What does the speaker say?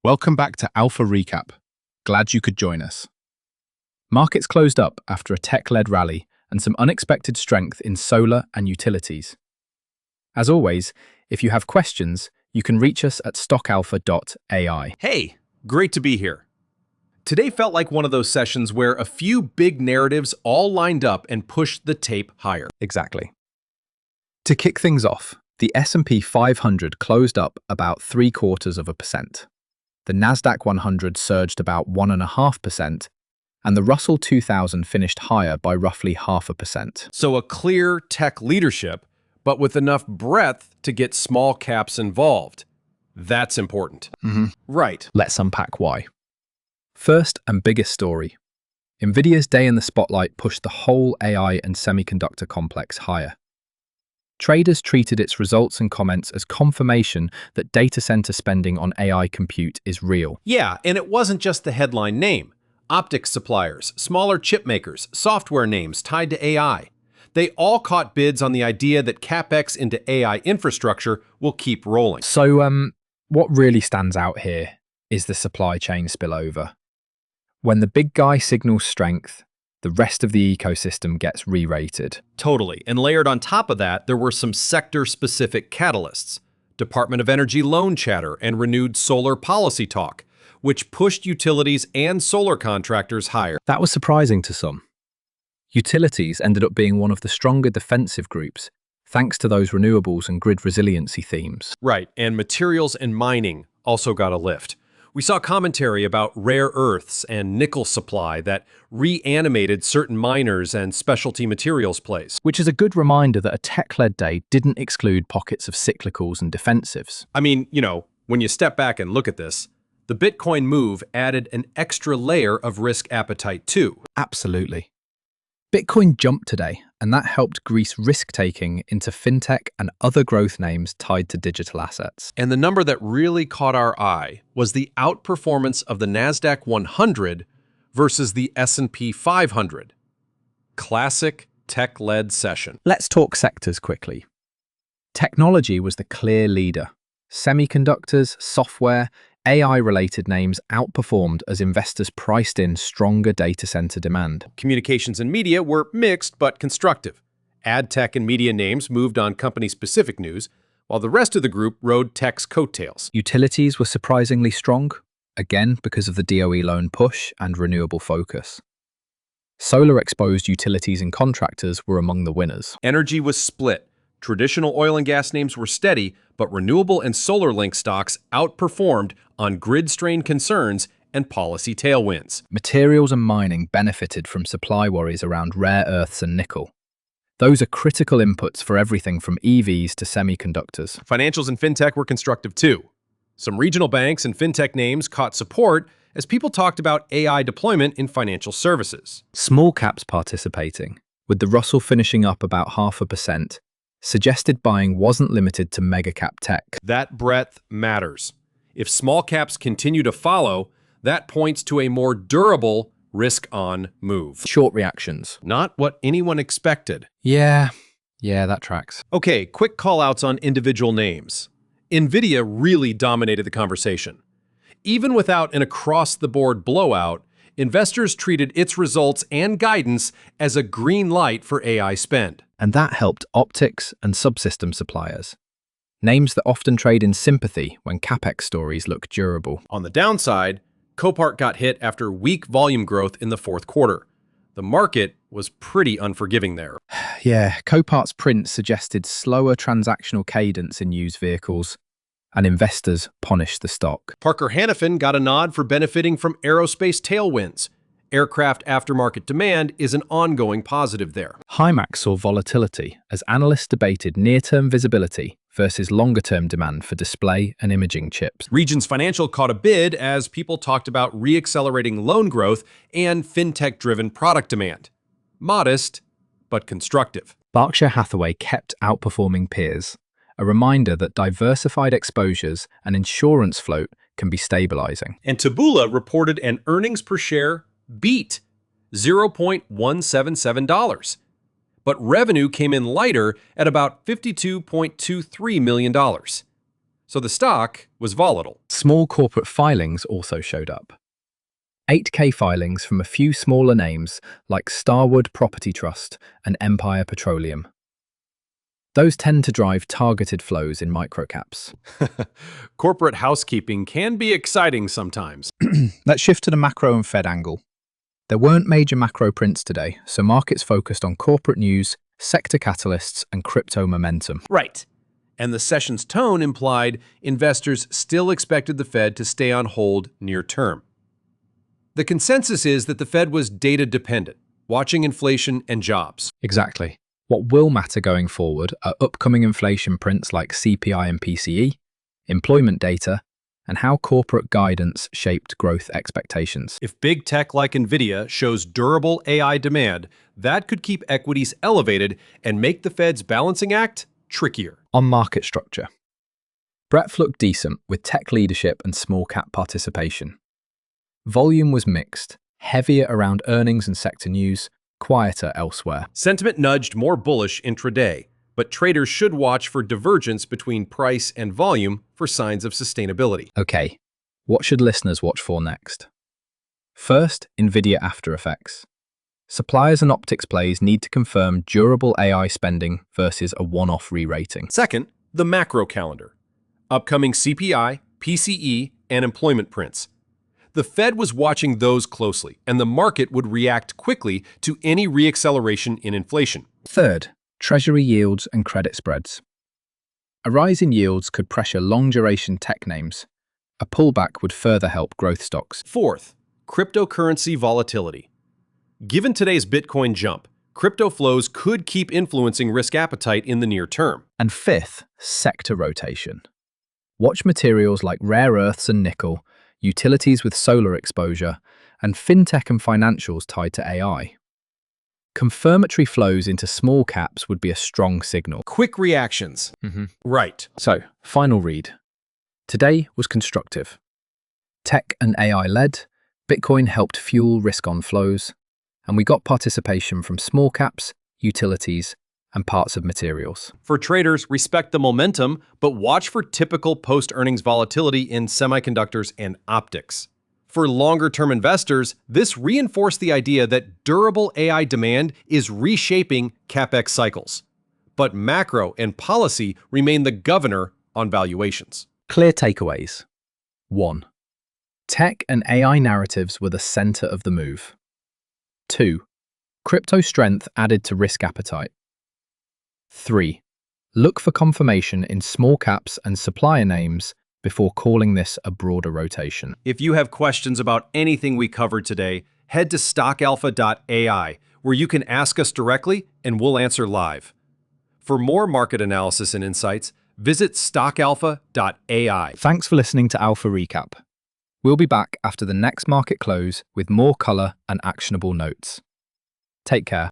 Welcome back to Alpha Recap. Glad you could join us. Markets closed up after a tech-led rally and some unexpected strength in solar and utilities. As always, if you have questions, you can reach us at stockalpha.ai. Hey, great to be here. Today felt like one of those sessions where a few big narratives all lined up and pushed the tape higher. Exactly. To kick things off, the S&P 500 closed up about 0.75%. The Nasdaq 100 surged about 1.5%, and the Russell 2000 finished higher by roughly 0.5%. So a clear tech leadership, but with enough breadth to get small caps involved. That's important. Right. Let's unpack why. First and biggest story. Nvidia's day in the spotlight pushed the whole AI and semiconductor complex higher. Traders treated its results and comments as confirmation that data center spending on AI compute is real. Yeah, and it wasn't just the headline name. Optics suppliers, smaller chip makers, software names tied to AI. They all caught bids on the idea that CapEx into AI infrastructure will keep rolling. So, what really stands out here is the supply chain spillover. When the big guy signals strength, the rest of the ecosystem gets re-rated. Totally. And layered on top of that, there were some sector-specific catalysts. Department of Energy loan chatter and renewed solar policy talk, which pushed utilities and solar contractors higher. That was surprising to some. Utilities ended up being one of the stronger defensive groups, thanks to those renewables and grid resiliency themes. Right, and materials and mining also got a lift. We saw commentary about rare earths and nickel supply that reanimated certain miners and specialty materials plays. Which is a good reminder that a tech-led day didn't exclude pockets of cyclicals and defensives. I mean, when you step back and look at this, the Bitcoin move added an extra layer of risk appetite too. Absolutely. Bitcoin jumped today, and that helped grease risk-taking into fintech and other growth names tied to digital assets. And the number that really caught our eye was the outperformance of the Nasdaq 100 versus the S&P 500. Classic tech-led session. Let's talk sectors quickly. Technology was the clear leader. Semiconductors, software, AI-related names outperformed as investors priced in stronger data center demand. Communications and media were mixed but constructive. Ad tech and media names moved on company-specific news, while the rest of the group rode tech's coattails. Utilities were surprisingly strong, again because of the DOE loan push and renewable focus. Solar-exposed utilities and contractors were among the winners. Energy was split. Traditional oil and gas names were steady, but renewable and solar-linked stocks outperformed on grid-strain concerns and policy tailwinds. Materials and mining benefited from supply worries around rare earths and nickel. Those are critical inputs for everything from EVs to semiconductors. Financials and fintech were constructive too. Some regional banks and fintech names caught support as people talked about AI deployment in financial services. Small caps participating, with the Russell finishing up about 0.5%, suggested buying wasn't limited to mega-cap tech. That breadth matters. If small caps continue to follow, that points to a more durable risk-on move. Short reactions. Not what anyone expected. Yeah, that tracks. Okay, quick call-outs on individual names. Nvidia really dominated the conversation. Even without an across-the-board blowout, investors treated its results and guidance as a green light for AI spend. And that helped optics and subsystem suppliers, names that often trade in sympathy when CapEx stories look durable. On the downside, Copart got hit after weak volume growth in the fourth quarter. The market was pretty unforgiving there. Yeah, Copart's print suggested slower transactional cadence in used vehicles, and investors punished the stock. Parker Hannifin got a nod for benefiting from aerospace tailwinds. Aircraft aftermarket demand is an ongoing positive there. Hymax saw volatility as analysts debated near-term visibility versus longer-term demand for display and imaging chips. Regions Financial caught a bid as people talked about re-accelerating loan growth and fintech-driven product demand. Modest, but constructive. Berkshire Hathaway kept outperforming peers, a reminder that diversified exposures and insurance float can be stabilizing. And Taboola reported an earnings per share beat, $0.177. But revenue came in lighter at about $52.23 million. so the stock was volatile. Small corporate filings also showed up. 8K filings from a few smaller names like Starwood Property Trust and Empire Petroleum. Those tend to drive targeted flows in microcaps. Corporate housekeeping can be exciting sometimes. Let's shift to the macro and Fed angle. There weren't major macro prints today, so markets focused on corporate news, sector catalysts, and crypto momentum. Right. And the session's tone implied investors still expected the Fed to stay on hold near term. The consensus is that the Fed was data-dependent, watching inflation and jobs. Exactly. What will matter going forward are upcoming inflation prints like CPI and PCE, employment data, and how corporate guidance shaped growth expectations. If big tech like Nvidia shows durable AI demand, that could keep equities elevated and make the Fed's balancing act trickier. On market structure, breadth looked decent with tech leadership and small cap participation. Volume was mixed, heavier around earnings and sector news, quieter elsewhere. Sentiment nudged more bullish intraday, but traders should watch for divergence between price and volume for signs of sustainability. Okay, what should listeners watch for next? First, Nvidia After Effects. Suppliers and optics plays need to confirm durable AI spending versus a one-off re-rating. Second, the macro calendar. Upcoming CPI, PCE, and employment prints. The Fed was watching those closely, and the market would react quickly to any reacceleration in inflation. Third, Treasury yields and credit spreads. A rise in yields could pressure long-duration tech names. A pullback would further help growth stocks. Fourth, cryptocurrency volatility. Given today's Bitcoin jump, crypto flows could keep influencing risk appetite in the near term. And fifth, sector rotation. Watch materials like rare earths and nickel, utilities with solar exposure, and fintech and financials tied to AI. Confirmatory flows into small caps would be a strong signal. Quick reactions. Right. So, final read. Today was constructive. Tech and AI led, Bitcoin helped fuel risk-on flows, and we got participation from small caps, utilities, and parts of materials. For traders, respect the momentum, but watch for typical post-earnings volatility in semiconductors and optics. For longer-term investors, this reinforced the idea that durable AI demand is reshaping CapEx cycles. But macro and policy remain the governor on valuations. Clear takeaways. 1. Tech and AI narratives were the center of the move. 2. Crypto strength added to risk appetite. 3. Look for confirmation in small caps and supplier names before calling this a broader rotation. If you have questions about anything we covered today, head to stockalpha.ai, where you can ask us directly and we'll answer live. For more market analysis and insights, visit stockalpha.ai. Thanks for listening to Alpha Recap. We'll be back after the next market close with more color and actionable notes. Take care.